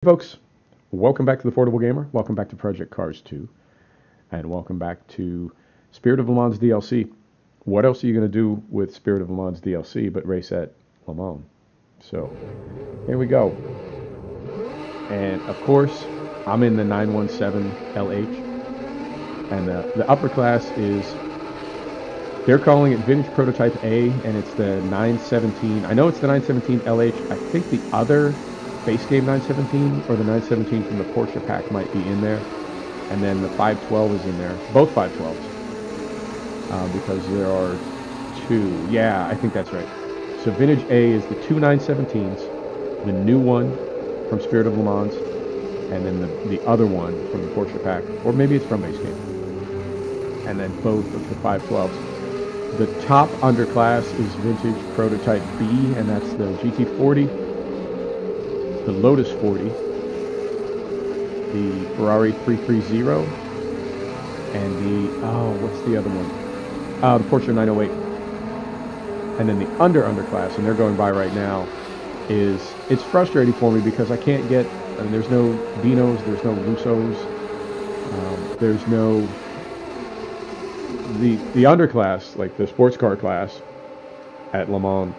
Folks, welcome back to the Portable Gamer. Welcome back to Project Cars 2. And welcome back to Spirit of Le Mans DLC. What else are you going to do with Spirit of Le Mans DLC but race at Le Mans? So, here we go. And of course, I'm in the 917 LH. And the upper class is, they're calling it Vintage Prototype A, and it's the 917. I know it's the 917 LH. I think the other base game 917 or the 917 from the Porsche pack might be in there, and then the 512 is in there, both 512s, because there are two. Yeah, I think that's right. So Vintage A is the two 917s, the new one from Spirit of Le Mans, and then the other one from the Porsche pack, or maybe it's from base game, and then both of the 512s. The top underclass is Vintage Prototype B, and that's the GT40, the Lotus 40, the Ferrari 330, and what's the other one? The Porsche 908. And then the underclass, and they're going by right now, it's frustrating for me because I can't get, there's no Benos, there's no Russos, there's no, the underclass, like the sports car class at Le Mans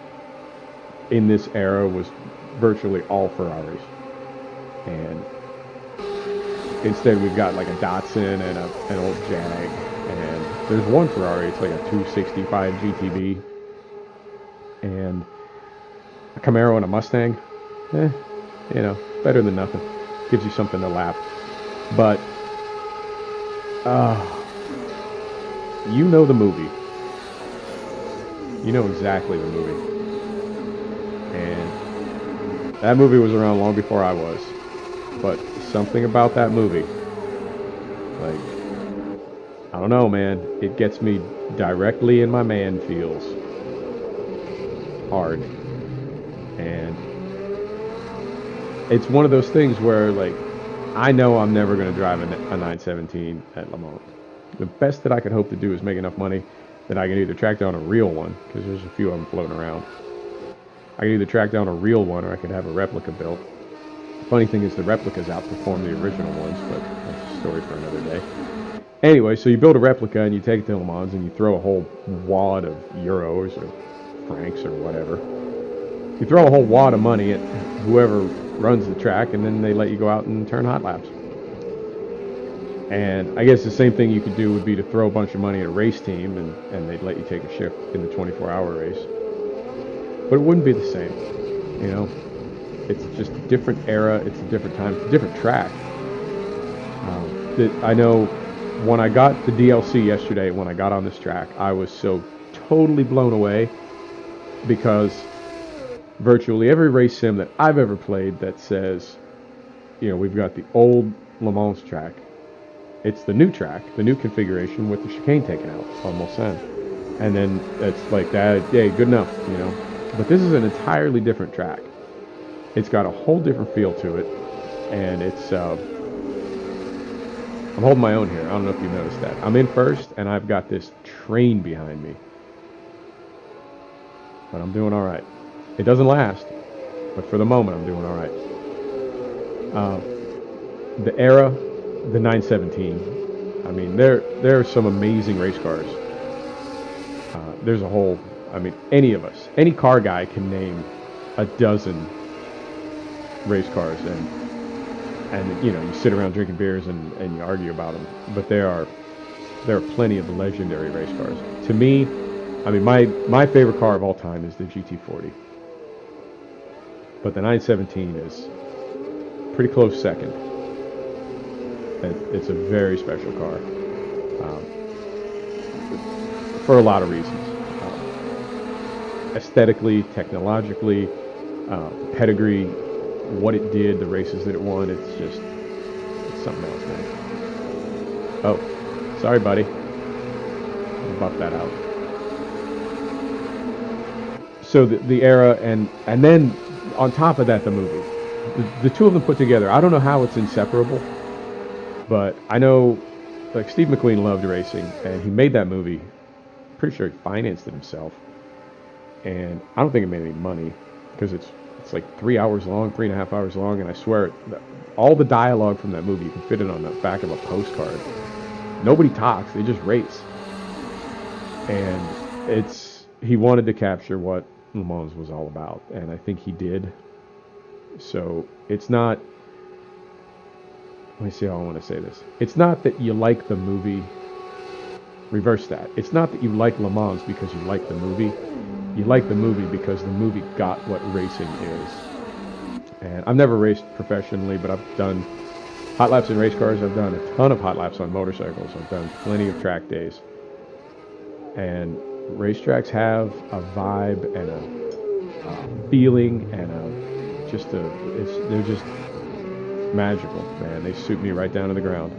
in this era was virtually all Ferraris, and instead we've got like a Datsun and an old Jag, and there's one Ferrari, it's like a 265 GTB, and a Camaro and a Mustang. Better than nothing. Gives you something to lap. But you know the movie. You know exactly the movie. And that movie was around long before I was. But something about that movie, like, I don't know, man. It gets me directly in my man feels. Hard. And it's one of those things where, like, I know I'm never going to drive a 917 at Le Mans. The best that I could hope to do is make enough money that I can either track down a real one, because there's a few of them floating around. I could either track down a real one, or I could have a replica built. The funny thing is the replicas outperform the original ones, but that's a story for another day. Anyway, so you build a replica and you take it to Le Mans and you throw a whole wad of euros or francs or whatever. You throw a whole wad of money at whoever runs the track, and then they let you go out and turn hot laps. And I guess the same thing you could do would be to throw a bunch of money at a race team, and they'd let you take a shift in the 24-hour race. But it wouldn't be the same, It's just a different era, it's a different time, it's a different track. I know when I got the DLC yesterday, when I got on this track, I was so totally blown away, because virtually every race sim that I've ever played that says, we've got the old Le Mans track, it's the new track, the new configuration with the chicane taken out on Mulsanne. And then it's like that, yeah, good enough, But this is an entirely different track. It's got a whole different feel to it, and it's, I'm holding my own here. I don't know if you noticed that. I'm in first, and I've got this train behind me. But I'm doing all right. It doesn't last, but for the moment, I'm doing all right. The era, the 917. I mean, there are some amazing race cars. There's a whole, any of us, any car guy can name a dozen race cars, and you sit around drinking beers and you argue about them. But there are plenty of legendary race cars. To me, my favorite car of all time is the GT40. But the 917 is pretty close second. It's a very special car, for a lot of reasons. Aesthetically, technologically, pedigree, what it did, the races that it won, it's something else, man. Oh, sorry, buddy. I'll buff that out. So the era, and then on top of that, the movie. The two of them put together, I don't know how it's inseparable, but I know, like, Steve McQueen loved racing, and he made that movie. Pretty sure he financed it himself. And I don't think it made any money, because it's like 3 hours long, 3.5 hours long, and I swear all the dialogue from that movie, you can fit it on the back of a postcard. Nobody talks, they just race. And he wanted to capture what Le Mans was all about, and I think he did. So it's not, let me see how I want to say this. It's not that you like the movie, reverse that. It's not that you like Le Mans because you like the movie. You like the movie because the movie got what racing is. And I've never raced professionally, but I've done hot laps in race cars. I've done a ton of hot laps on motorcycles. I've done plenty of track days. And racetracks have a vibe and a feeling and they're just magical, man. They suit me right down to the ground.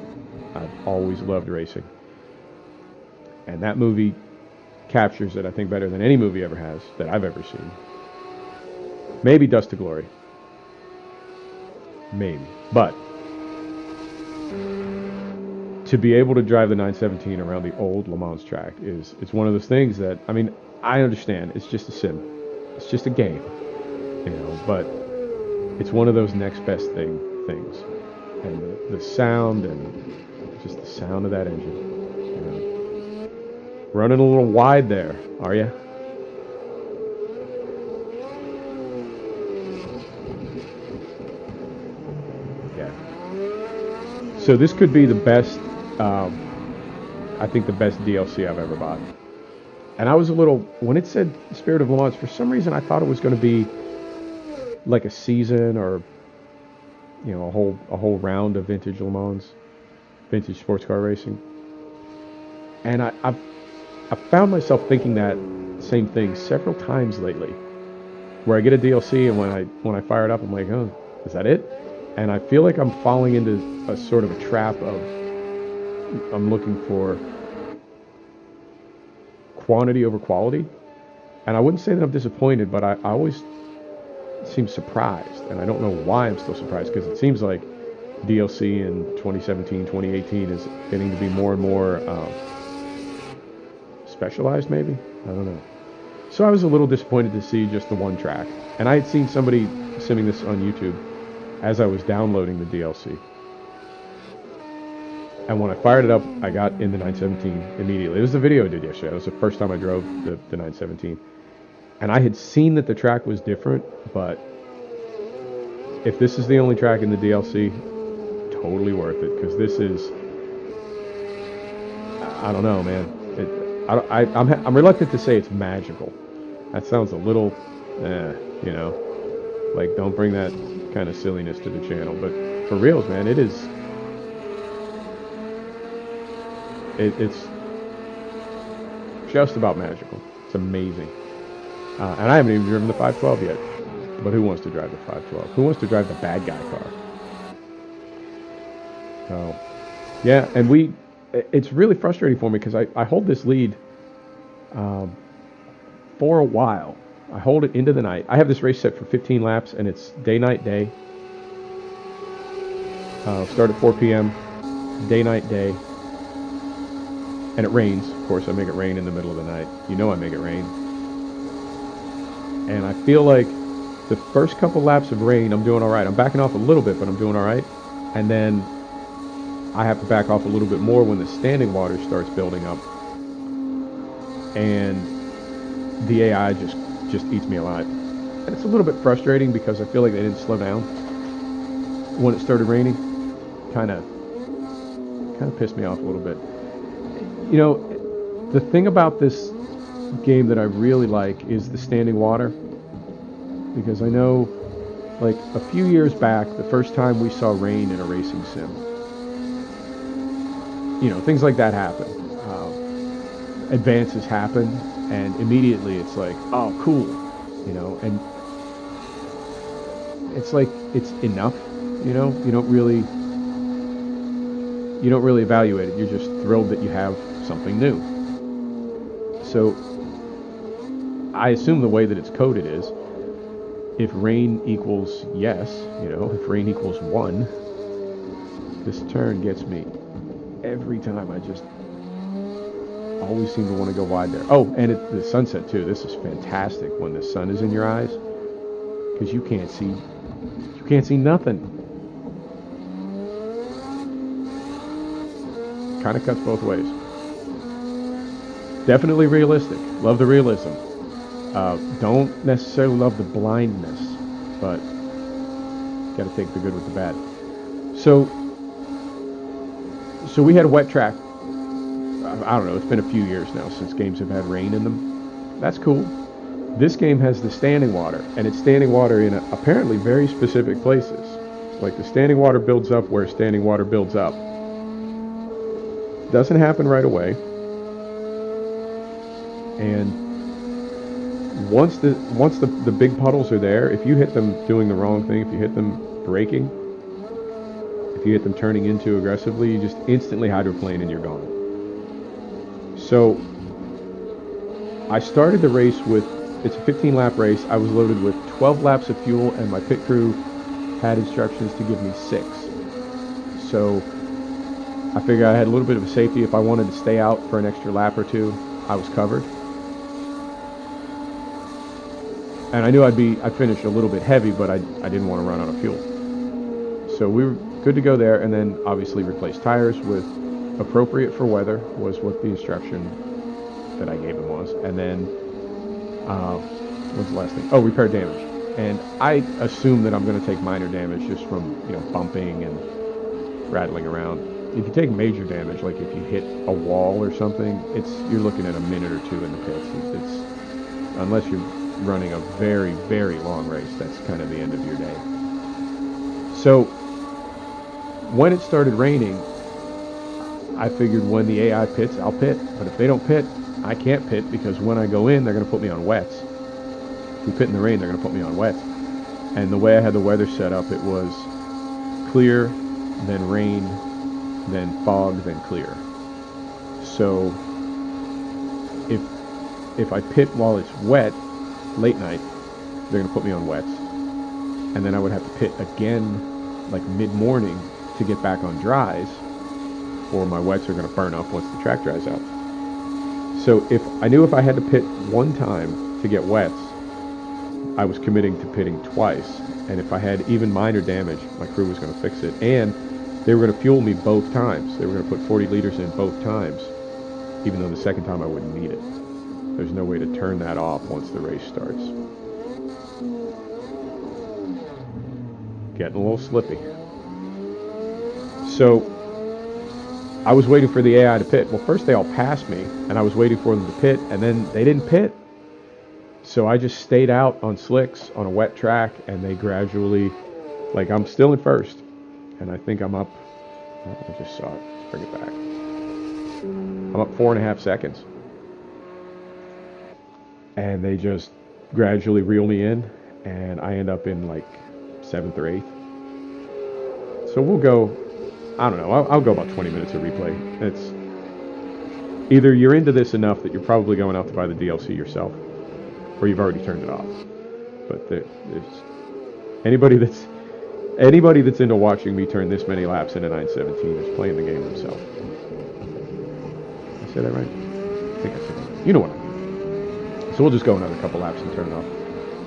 I've always loved racing. And that movie captures it, I think, better than any movie ever has that I've ever seen. Maybe Dust to Glory. Maybe. But to be able to drive the 917 around the old Le Mans track it's one of those things that, I mean, I understand. It's just a sim. It's just a game. But it's one of those next best things. And the sound and just the sound of that engine. Running a little wide there, are you? Yeah. So this could be the best, I think the best DLC I've ever bought. And I was a little, when it said Spirit of Le Mans, for some reason I thought it was going to be like a season or, a whole round of vintage Le Mans, vintage sports car racing. And I've found myself thinking that same thing several times lately, where I get a DLC and when I fire it up, I'm like, oh, is that it? And I feel like I'm falling into a sort of a trap of I'm looking for quantity over quality. And I wouldn't say that I'm disappointed, but I always seem surprised, and I don't know why I'm still surprised, because it seems like DLC in 2017, 2018 is getting to be more and more specialized, maybe? I don't know. So I was a little disappointed to see just the one track. And I had seen somebody simming this on YouTube as I was downloading the DLC. And when I fired it up, I got in the 917 immediately. It was the video I did yesterday. It was the first time I drove the 917. And I had seen that the track was different, but if this is the only track in the DLC, totally worth it, because this is, I don't know, man. I'm reluctant to say it's magical. That sounds a little, like don't bring that kind of silliness to the channel. But for reals, man, it is. It's just about magical. It's amazing. And I haven't even driven the 512 yet. But who wants to drive the 512? Who wants to drive the bad guy car? So, yeah, and it's really frustrating for me because I hold this lead for a while. I hold it into the night. I have this race set for 15 laps, and it's day, night, day. Start at 4 p.m., day, night, day. And it rains. Of course, I make it rain in the middle of the night. You know I make it rain. And I feel like the first couple laps of rain, I'm doing all right. I'm backing off a little bit, but I'm doing all right. And then I have to back off a little bit more when the standing water starts building up. And the AI just eats me alive. And it's a little bit frustrating because I feel like they didn't slow down when it started raining. Kind of pissed me off a little bit. You know, the thing about this game that I really like is the standing water, because I know, like, a few years back, the first time we saw rain in a racing sim, you know, things like that happen. Advances happen, and immediately it's like, oh, cool, you know, and it's like, it's enough, you know, you don't really evaluate it. You're just thrilled that you have something new. So I assume the way that it's coded is, if rain equals yes, you know, if rain equals 1, this turn gets me every time. I just always seem to want to go wide there. Oh, and the sunset too. This is fantastic when the sun is in your eyes, because you can't see nothing. kind of cuts both ways. Definitely realistic. Love the realism. Don't necessarily love the blindness, but got to take the good with the bad. So we had a wet track. I don't know, it's been a few years now since games have had rain in them. That's cool. This game has the standing water, and it's standing water in apparently very specific places. Like the standing water builds up where standing water builds up. Doesn't happen right away. And once the big puddles are there, if you hit them doing the wrong thing, if you hit them braking, if you hit them turning in too aggressively, you just instantly hydroplane and you're gone. So I started the race with, it's a 15-lap race. I was loaded with 12 laps of fuel, and my pit crew had instructions to give me 6. So I figured I had a little bit of a safety. If I wanted to stay out for an extra lap or two, I was covered. And I knew I'd finish a little bit heavy, but I didn't want to run out of fuel. So we were good to go there, and then obviously replace tires with appropriate for weather was what the instruction that I gave him was. And then, what's the last thing? Oh, repair damage. And I assume that I'm going to take minor damage just from, bumping and rattling around. If you take major damage, like if you hit a wall or something, you're looking at a minute or two in the pits. It's unless you're running a very, very long race, that's kind of the end of your day. So when it started raining, I figured when the AI pits, I'll pit. But if they don't pit, I can't pit, because when I go in, they're going to put me on wets. If we pit in the rain, they're going to put me on wets. And the way I had the weather set up, it was clear, then rain, then fog, then clear. So if I pit while it's wet, late night, they're going to put me on wets. And then I would have to pit again, like mid-morning, to get back on dries, or my wets are going to burn up once the track dries out. So I knew if I had to pit one time to get wets, I was committing to pitting twice. And if I had even minor damage, my crew was going to fix it. And they were going to fuel me both times. They were going to put 40 liters in both times, even though the second time I wouldn't need it. There's no way to turn that off once the race starts. Getting a little slippy. So I was waiting for the AI to pit. Well, first they all passed me, and I was waiting for them to pit, and then they didn't pit. So I just stayed out on slicks on a wet track, and they gradually, like, I'm still in first, and I think I'm up, I just saw it, let's bring it back. I'm up 4.5 seconds. And they just gradually reel me in, and I end up in like 7th or 8th. So we'll go, I don't know, I'll go about 20 minutes of replay. It's either you're into this enough that you're probably going out to buy the DLC yourself, or you've already turned it off. But there's anybody that's into watching me turn this many laps in a 917 is playing the game themselves. Did I say that right? I think I said that right. You know what I mean. So we'll just go another couple laps and turn it off.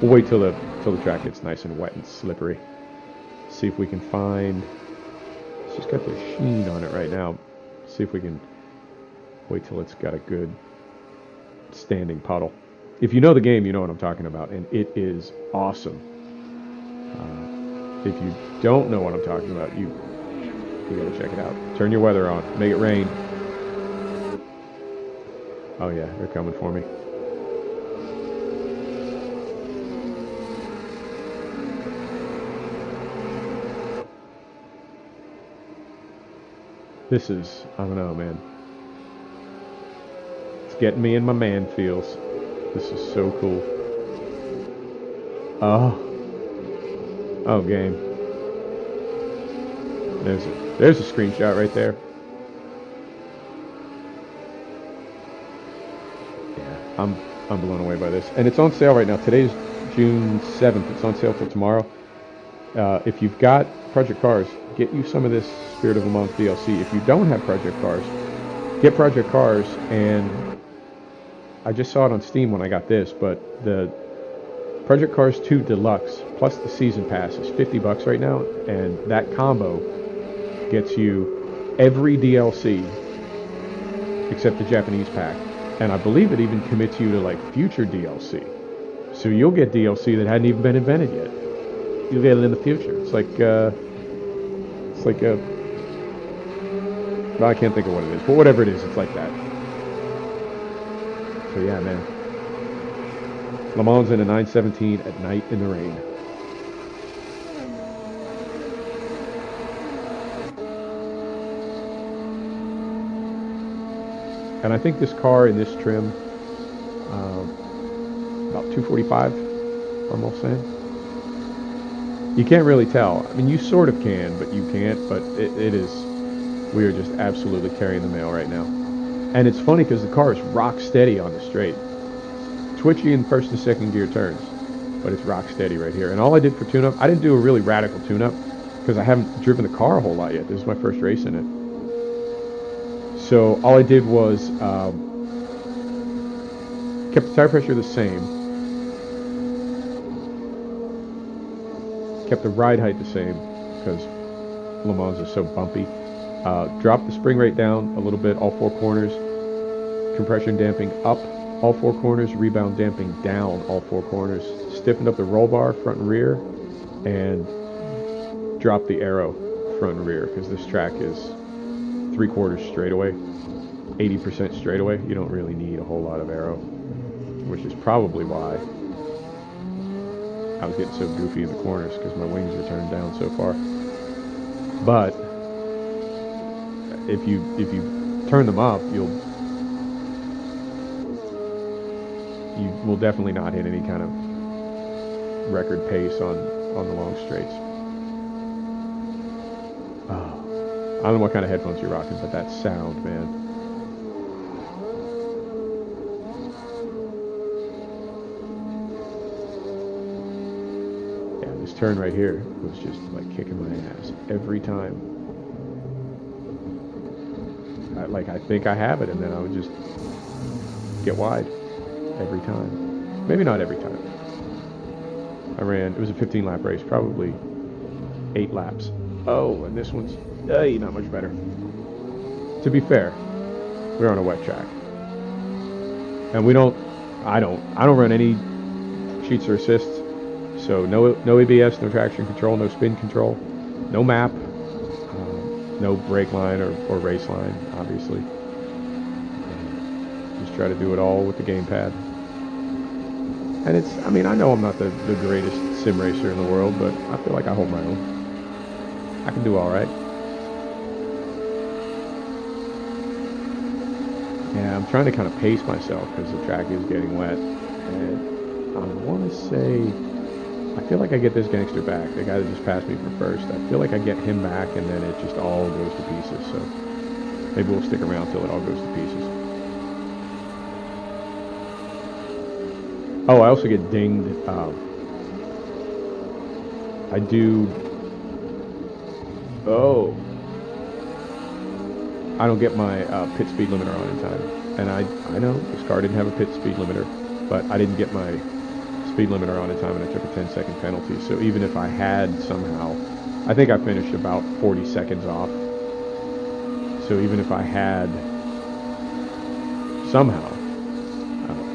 We'll wait till the track gets nice and wet and slippery. See if we can find. It's just got the sheen on it right now. See if we can wait till it's got a good standing puddle. If you know the game, you know what I'm talking about, and it is awesome. If you don't know what I'm talking about, you gotta check it out. Turn your weather on. Make it rain. Oh yeah, they're coming for me. This is, I don't know, man. It's getting me in my man feels. This is so cool. Oh, game. There's a screenshot right there. Yeah, I'm blown away by this. And it's on sale right now. Today's June 7th. It's on sale till tomorrow. If you've got Project Cars, get you some of this Spirit of Le Mans DLC. If you don't have Project Cars, get Project Cars. And I just saw it on Steam when I got this, but the Project Cars 2 Deluxe plus the Season Pass is $50 right now, and that combo gets you every DLC except the Japanese pack. And I believe it even commits you to like future DLC. So you'll get DLC that hadn't even been invented yet. You'll get it in the future. It's like a, well, I can't think of what it is, but whatever it is, it's like that. So yeah, man. Le Mans in a 917 at night in the rain. And I think this car in this trim, about 245, almost saying. You can't really tell. I mean, you sort of can, but you can't. But it is, we are just absolutely carrying the mail right now. And it's funny because the car is rock steady on the straight. Twitchy in first and second gear turns, but it's rock steady right here. And all I did for tune-up, I didn't do a really radical tune-up because I haven't driven the car a whole lot yet. This is my first race in it. So all I did was kept the tire pressure the same, kept the ride height the same because Le Mans is so bumpy. Dropped the spring rate down a little bit, all four corners. Compression damping up all four corners, rebound damping down all four corners. Stiffened up the roll bar front and rear, and dropped the aero front and rear because this track is 3/4 straightaway, 80% straightaway. You don't really need a whole lot of aero, which is probably why I was getting so goofy in the corners because my wings are turned down so far. But if you turn them up, you will definitely not hit any kind of record pace on the long straights. Oh, I don't know what kind of headphones you're rocking, but that sound, man. Yeah, this turn right here was just like kicking my ass every time. I think I have it, and then I would just get wide every time. Maybe not every time. It was a 15-lap race, probably 8 laps. Oh, and this one's not much better. To be fair, we're on a wet track, and I don't run any cheats or assists, so no ABS, no traction control, no spin control, no map, no brake line or race line, obviously. Just try to do it all with the gamepad. And I know I'm not the greatest sim racer in the world, but I feel like I hold my own. I can do all right. Yeah, I'm trying to kind of pace myself because the track is getting wet. And I want to say, I feel like I get this gangster back, the guy that just passed me for first. I feel like I get him back, and then it just all goes to pieces. So maybe we'll stick around till it all goes to pieces. Oh, I also get dinged. I don't get my pit speed limiter on in time. And I know this car didn't have a pit speed limiter, but I didn't get my speed limiter on in time, and I took a 10-second penalty. So even if I had somehow, I think I finished about 40 seconds off. So even if I had somehow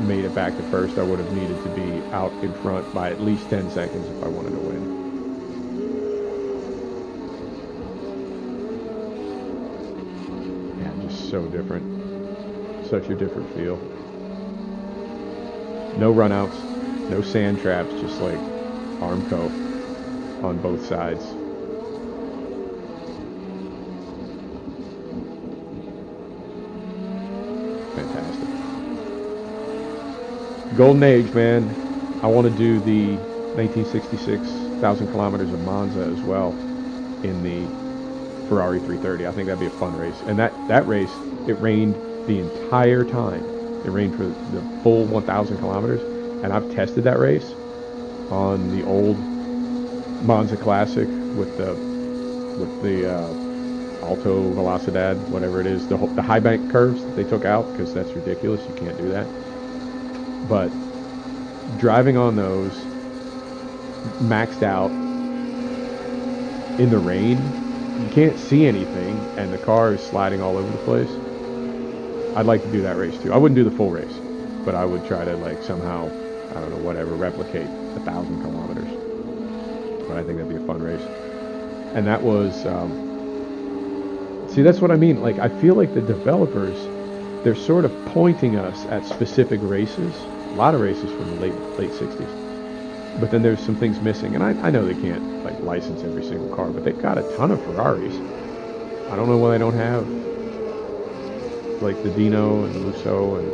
made it back to first, I would have needed to be out in front by at least 10 seconds if I wanted to win. Yeah, just so different. Such a different feel. No runouts, no sand traps, just like Armco on both sides. Fantastic. Golden age, man. I want to do the 1966 1,000 kilometers of Monza as well in the Ferrari 330. I think that'd be a fun race. And that race, it rained the entire time. It rained for the full 1,000 kilometers. And I've tested that race on the old Monza Classic with the Alto Velocidad, whatever it is, the high bank curves that they took out, because that's ridiculous. You can't do that. But driving on those, maxed out in the rain, you can't see anything, and the car is sliding all over the place. I'd like to do that race too. I wouldn't do the full race, but I would try to like somehow, I don't know, whatever, replicate 1,000 kilometers. But I think that'd be a fun race. And that was, see, that's what I mean. Like, I feel like the developers, they're sort of pointing us at specific races, a lot of races from the late 60s. But then there's some things missing, and I know they can't like license every single car, but they've got a ton of Ferraris. I don't know why they don't have like the Dino and the Musso and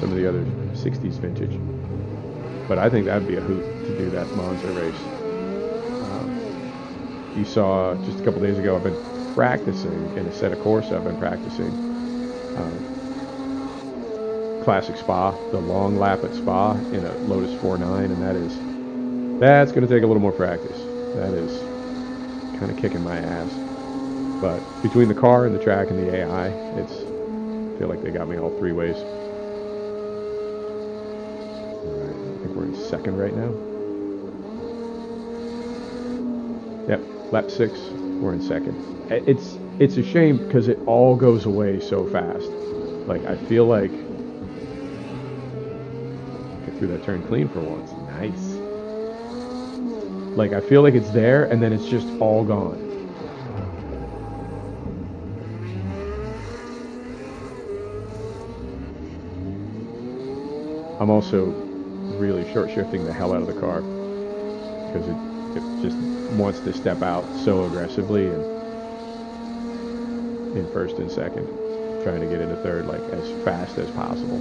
some of the other 60s vintage. But I think that'd be a hoot to do that Monza race. You saw just a couple days ago, I've been practicing in a set of Corsa. I've been practicing Classic Spa, the long lap at Spa in a Lotus 4.9, and that's going to take a little more practice. That is kind of kicking my ass. But between the car and the track and the AI, I feel like they got me all three ways. All right, I think we're in second right now. Yep, lap 6, we're in second. It's a shame because it all goes away so fast. Like, I feel like through that turn clean for once. Nice. Like, I feel like it's there and then it's just all gone. I'm also really short shifting the hell out of the car because it just wants to step out so aggressively and in first and second, trying to get into third like as fast as possible.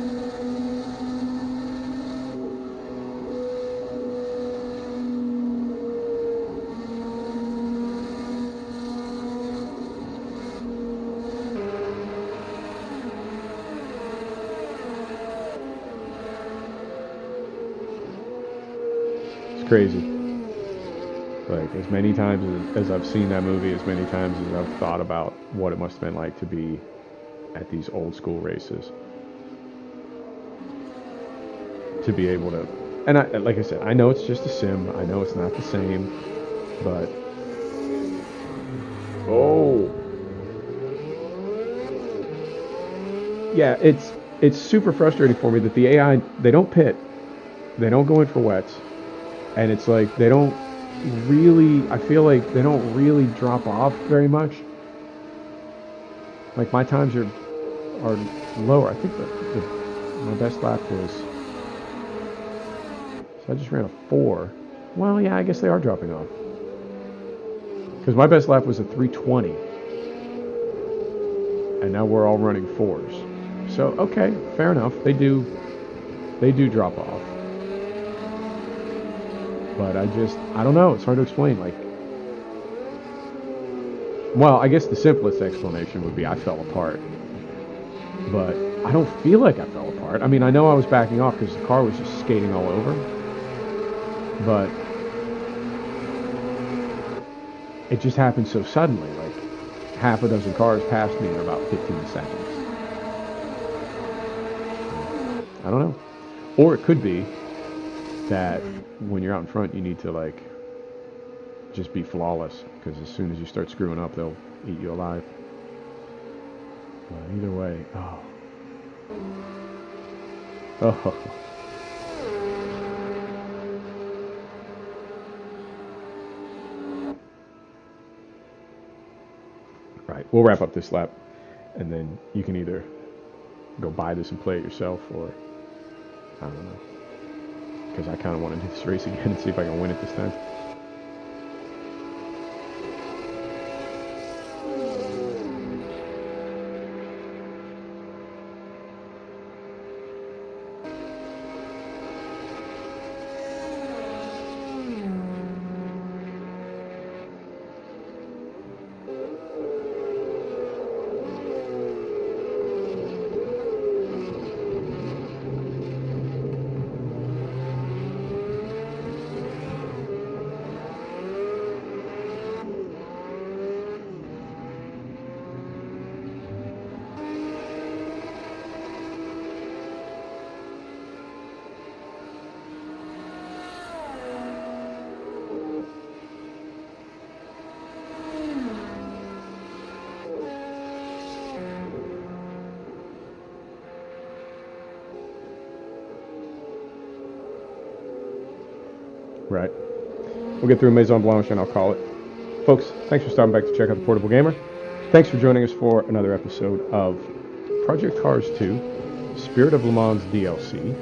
Crazy. Like, as many times as I've seen that movie, as many times as I've thought about what it must have been like to be at these old school races, to be able to, and like I said, I know it's just a sim, I know it's not the same, but yeah, it's super frustrating for me that the AI, they don't pit, they don't go in for wets. And it's like they don't really, I feel like they don't really drop off very much. Like, my times are lower. I think my best lap was, so I just ran a 4. Well, yeah, I guess they are dropping off. Because my best lap was a 3:20. And now we're all running 4s. So, okay, fair enough. They do drop off. But I don't know. It's hard to explain. Like, well, I guess the simplest explanation would be I fell apart. But I don't feel like I fell apart. I mean, I know I was backing off because the car was just skating all over. But it just happened so suddenly. Like, half a dozen cars passed me in about 15 seconds. I don't know. Or it could be that when you're out in front, you need to like just be flawless, because as soon as you start screwing up, they'll eat you alive. But either way, oh. Right, we'll wrap up this lap, and then you can either go buy this and play it yourself, or I don't know. Because I kind of want to do this race again and see if I can win it this time. Right. We'll get through Maison Blanche and I'll call it. Folks, thanks for stopping back to check out the Portable Gamer. Thanks for joining us for another episode of Project Cars 2, Spirit of Le Mans DLC.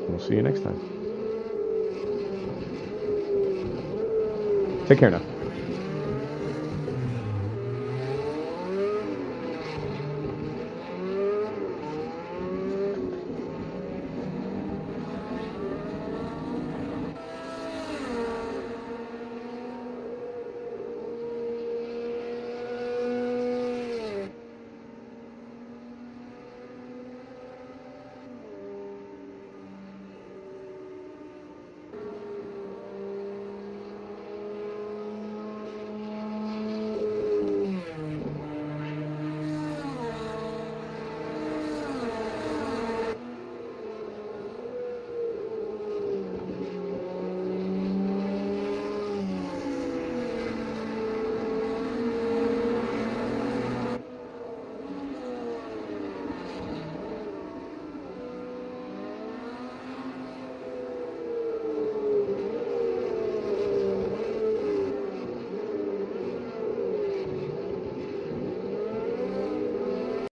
We'll see you next time. Take care now.